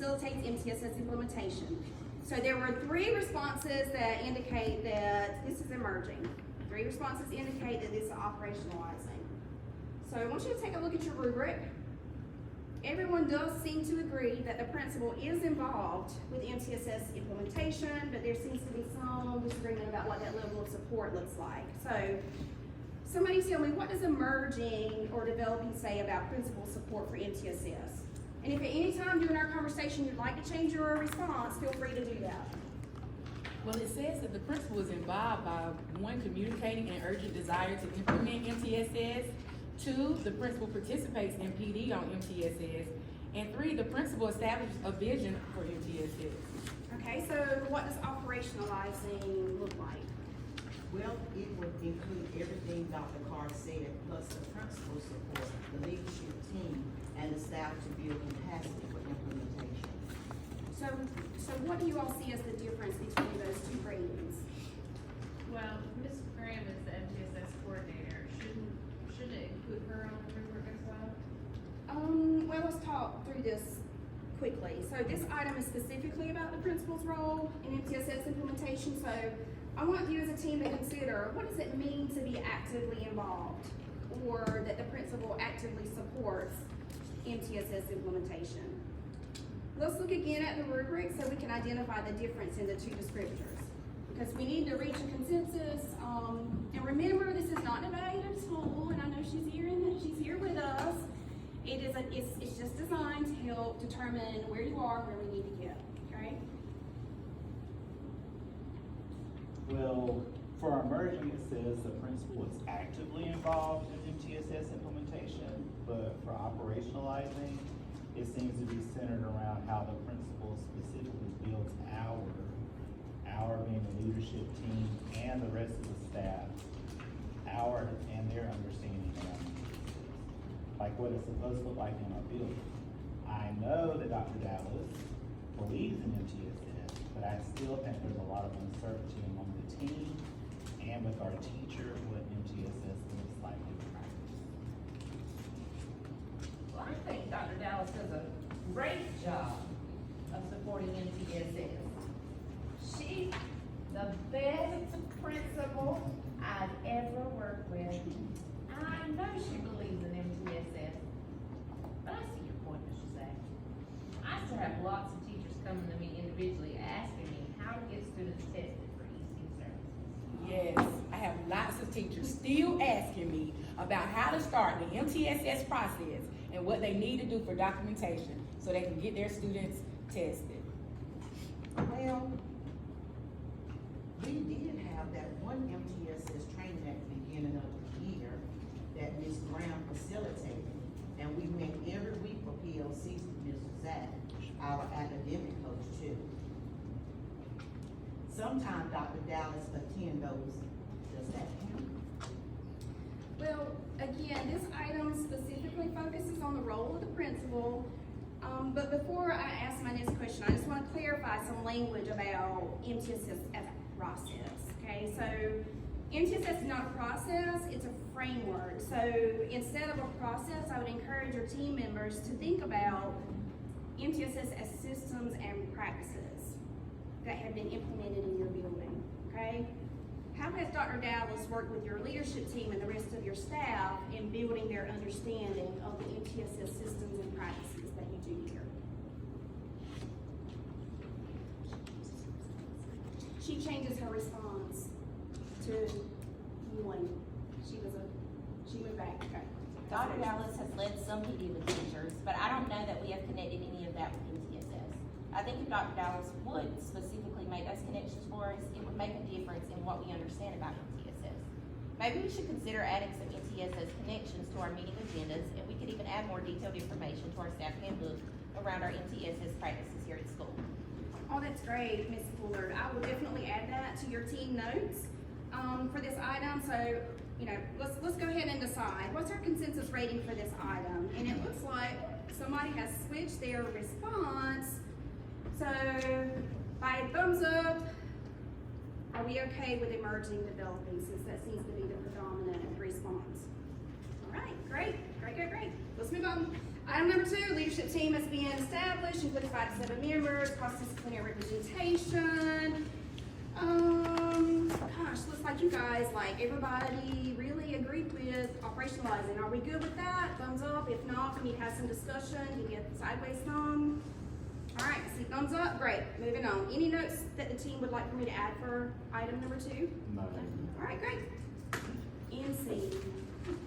facilitates MTSS implementation. So there were 3 responses that indicate that this is emerging. 3 responses indicate that this is operationalizing. So I want you to take a look at your rubric. Everyone does seem to agree that the principal is involved with MTSS implementation, but there seems to be some disagreement about what that level of support looks like. So somebody tell me, what does emerging or developing say about principal support for MTSS? And if at any time during our conversation you'd like to change your response, feel free to do that. Well, it says that the principal is involved by 1, communicating an urgent desire to implement MTSS, 2, the principal participates in PD on MTSS, and 3, the principal establishes a vision for MTSS. Okay, so what does operationalizing look like? Well, it would include everything Dr. Carr said, plus the principal support, the leadership team, and the staff to build capacity for implementation. So what do you all see as the difference between those 2 ratings? Well, Ms. Graham is the MTSS coordinator. Shouldn't it include her on the rubric as well? Well, let's talk through this quickly. So this item is specifically about the principal's role in MTSS implementation. So I want you as a team to consider, what does it mean to be actively involved, or that the principal actively supports MTSS implementation? Let's look again at the rubric so we can identify the difference in the 2 descriptors, because we need to reach a consensus. And remember, this is not debate at school, and I know she's here with us. It's just designed to help determine where you are, where we need to get. Okay. Well, for emerging, it says the principal is actively involved in MTSS implementation, but for operationalizing, it seems to be centered around how the principal specifically builds our being the leadership team and the rest of the staff, and their understanding of MTSS, like what it's supposed to look like in our building. I know that Dr. Dallas believes in MTSS, but I still think there's a lot of uncertainty among the team and with our teacher what MTSS looks like in practice. Well, I think Dr. Dallas does a great job of supporting MTSS. She's the best principal I've ever worked with. I know she believes in MTSS. But I see your point, Mr. Zach. I still have lots of teachers coming to me individually asking me how to get students tested for EC services. Yes, I have lots of teachers still asking me about how to start the MTSS process and what they need to do for documentation so they can get their students tested. Well, we did have that one MTSS training at the beginning of the year that Ms. Graham facilitated, and we met every week for PLCs with Mr. Zach, our academic coach too. Sometimes Dr. Dallas attend those. Does that count? Well, again, this item specifically focuses on the role of the principal. But before I ask my next question, I just want to clarify some language about MTSS as a process. Okay, so MTSS is not a process, it's a framework. So instead of a process, I would encourage your team members to think about MTSS as systems and practices that have been implemented in your building. Okay? How has Dr. Dallas worked with your leadership team and the rest of your staff in building their understanding of the MTSS systems and practices that you do here? She changes her response to one. She went back. Okay. Dr. Dallas has led some PD with teachers, but I don't know that we have connected any of that with MTSS. I think if Dr. Dallas would specifically make those connections for us, it would make a difference in what we understand about MTSS. Maybe we should consider adding some MTSS connections to our meeting agendas, and we could even add more detailed information to our staff handbook around our MTSS practices here at school. Oh, that's great, Ms. Fuller. I will definitely add that to your team notes for this item. So, let's go ahead and decide. What's our consensus rating for this item? And it looks like somebody has switched their response. So, by thumbs up, are we okay with emerging developing, since that seems to be the predominant response? All right, great. Let's move on. Item number 2, leadership team has been established, includes 5 to 7 members, cross-disciplinary representation. Gosh, looks like you guys, like, everybody really agreed with operationalizing. Are we good with that? Thumbs up. If not, we need to have some discussion. Give me a sideways thumb. All right, see thumbs up. Great. Moving on. Any notes that the team would like for me to add for item number 2? No. All right, great. NC.